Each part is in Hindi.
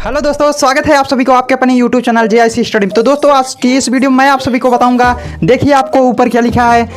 हेलो दोस्तों, स्वागत है आप सभी को आपके अपने यूट्यूब चैनल JIC स्टडी में। तो दोस्तों आज की इस वीडियो में मैं आप सभी को बताऊंगा, देखिए आपको ऊपर क्या लिखा है,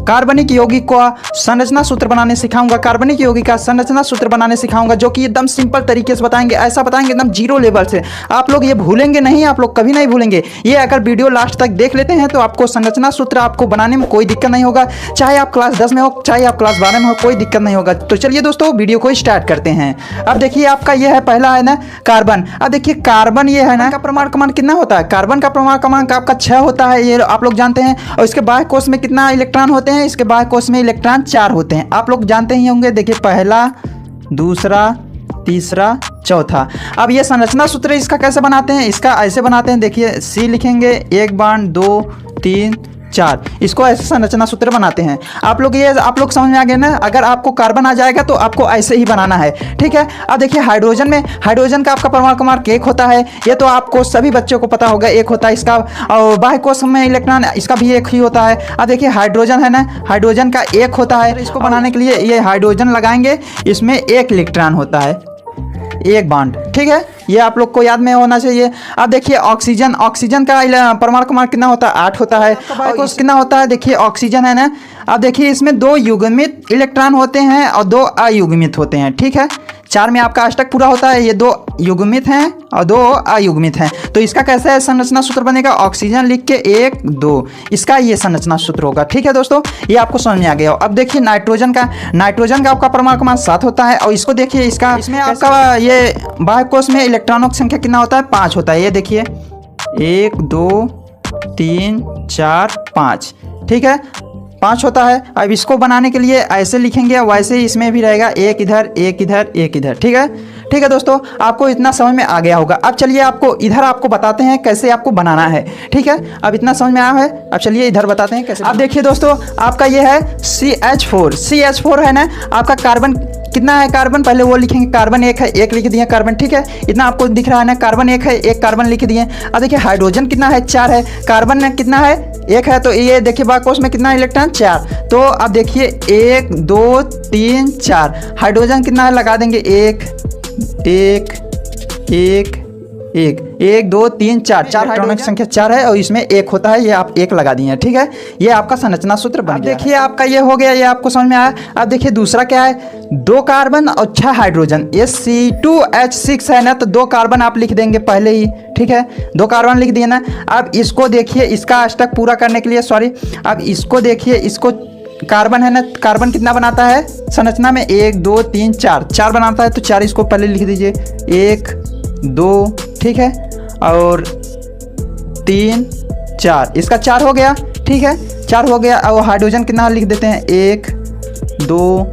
कार्बनिक यौगिक का संरचना सूत्र बनाने सिखाऊंगा। कार्बनिक यौगिक का संरचना सूत्र बनाने सिखाऊंगा जो कि एकदम सिंपल तरीके से बताएंगे, ऐसा बताएंगे एकदम जीरो लेवल से। आप लोग ये भूलेंगे नहीं, आप लोग कभी नहीं भूलेंगे। ये अगर वीडियो लास्ट तक देख लेते हैं तो आपको संरचना सूत्र आपको बनाने में कोई दिक्कत नहीं होगा, चाहे आप क्लास 10 में हो चाहे आप क्लास 12 में हो, कोई दिक्कत नहीं होगा। तो चलिए दोस्तों वीडियो को स्टार्ट करते हैं। अब देखिए आपका ये है, पहला है ना कार्बन। अब देखिए कार्बन ये है ना, का परमाणु क्रमांक कितना होता है? कार्बन का परमाणु क्रमांक आपका 6 होता है, ये आप लोग जानते हैं। और इसके बाह्य कोश में कितना इलेक्ट्रॉन होते हैं? इसके बाह्य कोश में इलेक्ट्रॉन 4 होते हैं, आप लोग जानते ही होंगे। देखिए पहला, दूसरा, तीसरा, चौथा। अब ये संरचना सूत्र इसका कैसे बनाते हैं? इसका ऐसे बनाते हैं, देखिए C लिखेंगे, 1 बाण 2 3 4, इसको ऐसे संरचना सूत्र बनाते हैं। आप लोग समझ में आ गए ना। अगर आपको कार्बन आ जाएगा तो आपको ऐसे ही बनाना है, ठीक है। अब देखिए हाइड्रोजन में, हाइड्रोजन का आपका परमाणु क्रमांक 1 होता है, ये तो आपको सभी बच्चों को पता होगा, 1 होता है इसका। और बाह्य कोश में इलेक्ट्रॉन इसका भी 1 ही होता है। अब देखिए हाइड्रोजन है ना, हाइड्रोजन का 1 होता है। इसको बनाने के लिए ये हाइड्रोजन लगाएंगे, इसमें 1 इलेक्ट्रॉन होता है, 1 बॉन्ड, ठीक है। ये आप लोग को याद में होना चाहिए। अब देखिए ऑक्सीजन, ऑक्सीजन का परमाणु क्रमांक कितना होता है? 8 होता है। और कितना होता है? देखिए ऑक्सीजन है ना, अब देखिए इसमें 2 युग्मित इलेक्ट्रॉन होते हैं और 2 अयुग्मित होते हैं, ठीक है। 4 में आपका अष्टक पूरा होता है, ये 2 युग्मित हैं और 2 अयुग्मित हैं। तो इसका कैसा है संरचना सूत्र बनेगा? ऑक्सीजन लिख के 1 2, इसका ये संरचना सूत्र होगा, ठीक है दोस्तों। ये आपको समझ में आ गया। अब देखिए नाइट्रोजन का, नाइट्रोजन का आपका परमाणु क्रमांक 7 होता है। और इसको देखिए, इसका इसमें आपका ये बाह्य कोश में इलेक्ट्रॉनों की संख्या कितना होता है? 5 होता है। ये देखिए 1 2 3 4 5, ठीक है, 5 होता है। अब इसको बनाने के लिए ऐसे लिखेंगे, वैसे ही इसमें भी रहेगा, 1 इधर 1 इधर 1 इधर, ठीक है। ठीक है दोस्तों, आपको इतना समझ में आ गया होगा। अब चलिए आपको इधर आपको बताते हैं कैसे आपको बनाना है, ठीक है। अब इतना समझ में आया है, अब चलिए इधर बताते हैं कैसे। अब देखिए दोस्तों, आपका ये है CH4 है ना, आपका कार्बन कितना है? कार्बन पहले वो लिखेंगे, कार्बन 1 है, 1 लिख दिए कार्बन, ठीक है। इतना आपको दिख रहा है ना, कार्बन 1 है, 1 कार्बन लिख दिए। अब देखिए हाइड्रोजन कितना है? 4 है। कार्बन कितना है? 1 है। तो ये देखिए बाह्य कोश में कितना इलेक्ट्रॉन? 4। तो अब देखिए 1 2 3 4, हाइड्रोजन कितना है? लगा देंगे 1 1 1 1 1 2 3 4, इलेक्ट्रॉनों की संख्या 4 है और इसमें 1 होता है, ये आप 1 लगा दिए हैं, ठीक है। ये आपका संरचना सूत्र बन गया। देखिए आपका ये हो गया, ये आपको समझ में आया। अब देखिए दूसरा क्या है? 2 कार्बन और 6 हाइड्रोजन, ये C2H6 है ना, तो 2 कार्बन आप लिख देंगे पहले ही, ठीक है। 2 कार्बन लिख दिए ना। अब इसको देखिए, इसका अष्टक पूरा करने के लिए, सॉरी, अब इसको देखिए, इसको कार्बन है ना, कार्बन कितना बनाता है संरचना में? 1 2 3 4 बनाता है। तो 4 इसको पहले लिख दीजिए, 1 2, ठीक है, और 3 4, इसका 4 हो गया, ठीक है, 4 हो गया। और हाइड्रोजन कितना लिख देते हैं? 1 2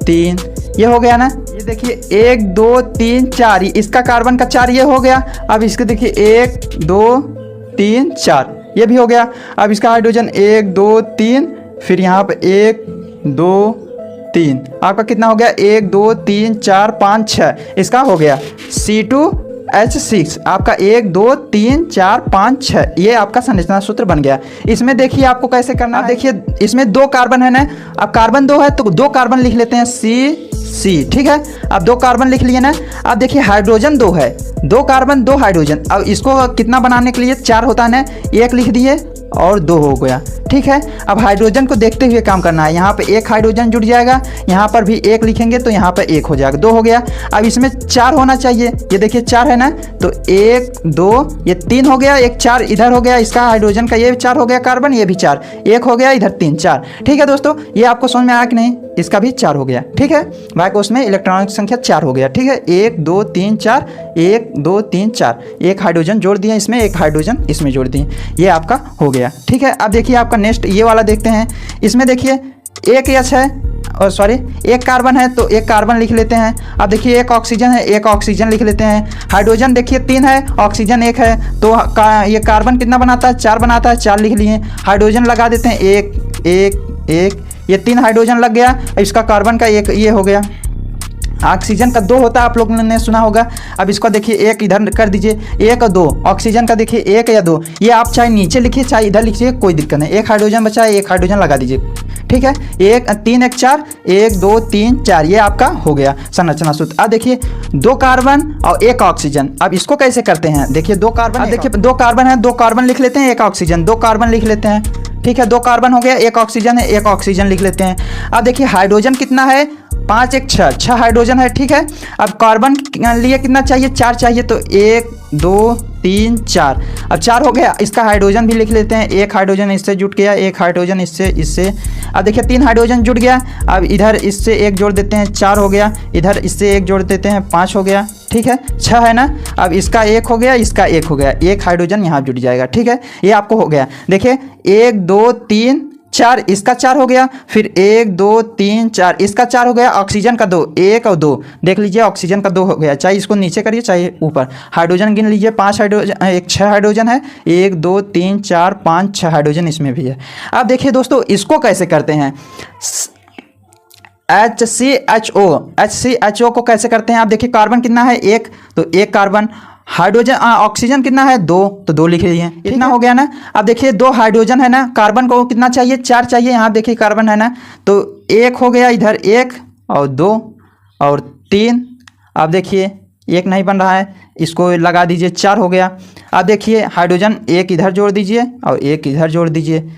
3, ये हो गया ना। ये देखिए 1 2 3 4, इसका कार्बन का 4 ये हो गया। अब इसके देखिए 1 2 3 4, ये भी हो गया। अब इसका हाइड्रोजन 1 2 3, फिर यहाँ पे 1 2 3, आपका कितना हो गया? 1 2 3 4 5 6, इसका हो गया C2H6, आपका 1 2 3 4 5 6, ये आपका संरचना सूत्र बन गया। इसमें देखिए आपको कैसे करना है। देखिए इसमें 2 कार्बन है ना, अब कार्बन 2 है तो 2 कार्बन लिख लेते हैं C, ठीक है। अब 2 कार्बन लिख लिए ना। अब देखिए हाइड्रोजन 2 है, 2 कार्बन 2 हाइड्रोजन। अब इसको कितना बनाने के लिए? 4 होता है ना, 1 लिख दिए और 2 हो गया, ठीक है। अब हाइड्रोजन को देखते हुए काम करना है, यहाँ पे 1 हाइड्रोजन जुड़ जाएगा, यहाँ पर भी 1 लिखेंगे तो यहाँ पर 1 हो जाएगा, 2 हो गया। अब इसमें 4 होना चाहिए, ये देखिए 4 है ना, तो 1 2, ये 3 हो गया, 1 4 इधर हो गया, इसका हाइड्रोजन का ये 4 हो गया, कार्बन ये भी 4, 1 हो गया, इधर 3 4, ठीक है दोस्तों। ये आपको समझ में आया कि नहीं? इसका भी 4 हो गया, ठीक है। बाह्य कोश में इलेक्ट्रॉनों की संख्या 4 हो गया, ठीक है। 1 2 3 4, 1 2 3 4, 1 हाइड्रोजन जोड़ दिए इसमें, 1 हाइड्रोजन इसमें जोड़ दिए, ये आपका हो गया, ठीक है। अब देखिए आपका नेक्स्ट ये वाला देखते हैं। इसमें देखिए 1 H है, और सॉरी 1 कार्बन है तो 1 कार्बन लिख लेते हैं। अब देखिए 1 ऑक्सीजन है, 1 ऑक्सीजन लिख लेते हैं। हाइड्रोजन देखिए 3 है, ऑक्सीजन 1 है, तो ये कार्बन कितना बनाता है? 4 बनाता है, 4 लिख लिए। हाइड्रोजन लगा देते हैं 1 1 1, ये 3 हाइड्रोजन लग गया। इसका कार्बन का 1 ये हो गया। ऑक्सीजन का 2 होता है, आप लोगों ने सुना होगा। अब इसको देखिए 1 इधर कर दीजिए, 1 और 2, ऑक्सीजन का देखिए 1 या 2, ये आप चाहे नीचे लिखिए चाहे इधर लिखिए, कोई दिक्कत नहीं। 1 हाइड्रोजन बचा है, 1 हाइड्रोजन लगा दीजिए, ठीक है, 1 3 1 4, 1 2 3 4, ये आपका हो गया संरचना सूत्र। अब देखिए 2 कार्बन और 1 ऑक्सीजन, अब इसको कैसे करते हैं, देखिए 2 कार्बन, अब देखिए 2 कार्बन है, 2 कार्बन लिख लेते हैं, 1 ऑक्सीजन, 2 कार्बन लिख लेते हैं, ठीक है, 2 कार्बन हो गया, 1 ऑक्सीजन है, 1 ऑक्सीजन लिख लेते हैं। अब देखिए हाइड्रोजन कितना है, 5 1 6, 6 हाइड्रोजन है, ठीक है। अब कार्बन लिए कितना चाहिए, 4 चाहिए, तो 1 2 3 4, अब 4 हो गया, इसका हाइड्रोजन भी लिख लेते हैं, 1 हाइड्रोजन इससे जुट गया, 1 हाइड्रोजन इससे, अब देखिए 3 हाइड्रोजन जुट गया, अब इधर इससे 1 जोड़ देते हैं, 4 हो गया, इधर इससे 1 जोड़ देते हैं, 5 हो गया, ठीक है, 6 है ना। अब इसका 1 हो गया, इसका 1 हो गया, 1 हाइड्रोजन यहाँ जुट जाएगा, ठीक है, ये आपको हो गया। देखिए 1 2 3 4, इसका 4 हो गया, फिर 1 2 3 4, इसका 4 हो गया, ऑक्सीजन का 2, 1 और 2, देख लीजिए ऑक्सीजन का 2 हो गया, चाहे इसको नीचे करिए चाहे ऊपर। हाइड्रोजन गिन लीजिए, 5 हाइड्रोजन, 6 हाइड्रोजन है, 1 2 3 4 5 6 हाइड्रोजन इसमें भी है। अब देखिए दोस्तों इसको कैसे करते हैं, HCHO को कैसे करते हैं, आप देखिए कार्बन कितना है 1, तो 1 कार्बन, हाइड्रोजन ऑक्सीजन कितना है 2, तो 2 लिख लीजिए, इतना हो गया ना। अब देखिए 2 हाइड्रोजन है ना, कार्बन को कितना चाहिए, 4 चाहिए, यहाँ देखिए कार्बन है ना, तो 1 हो गया, इधर 1 और 2 और 3, अब देखिए 1 नहीं बन रहा है, इसको लगा दीजिए, 4 हो गया। अब देखिए हाइड्रोजन 1 इधर जोड़ दीजिए और 1 इधर जोड़ दीजिए,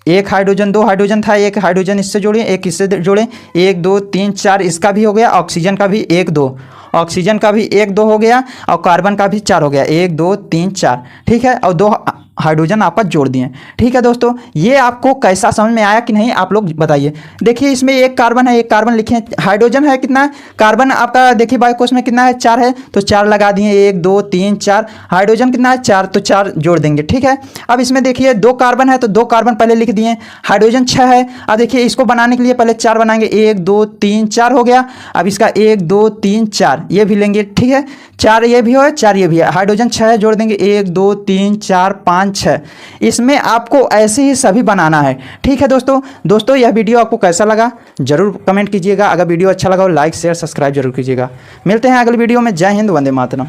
1 हाइड्रोजन, 2 हाइड्रोजन था, 1 हाइड्रोजन इससे जोड़िए, 1 इससे जोड़ें, 1 2 3 4, इसका भी हो गया, ऑक्सीजन का भी 1 2, ऑक्सीजन का भी 1 2 हो गया, और कार्बन का भी 4 हो गया, 1 2 3 4, ठीक है, और 2 हाइड्रोजन आपका जोड़ दिए, ठीक है दोस्तों। ये आपको कैसा समझ में आया कि नहीं, आप लोग बताइए। देखिए इसमें 1 कार्बन है, 1 कार्बन लिखे, हाइड्रोजन है कितना, कार्बन आपका देखिए बायोकोष में कितना है, 4 है, तो 4 लगा दिए, 1 2 3 4, हाइड्रोजन कितना है 4, तो 4 जोड़ देंगे, ठीक है। अब इसमें देखिए 2 कार्बन है, तो 2 कार्बन पहले लिख दिए, हाइड्रोजन 6 है, अब देखिए इसको बनाने के लिए पहले 4 बनाएंगे, 1 2 3 4 हो गया, अब इसका 1 2 3 4 ये भी लेंगे, ठीक है, 4 ये भी हो, 4 ये भी है, हाइड्रोजन 6 है, जोड़ देंगे, 1 2 3 4 5 6, इसमें आपको ऐसे ही सभी बनाना है, ठीक है दोस्तों यह वीडियो आपको कैसा लगा जरूर कमेंट कीजिएगा, अगर वीडियो अच्छा लगा हो लाइक शेयर सब्सक्राइब जरूर कीजिएगा। मिलते हैं अगली वीडियो में, जय हिंद, वंदे मातरम।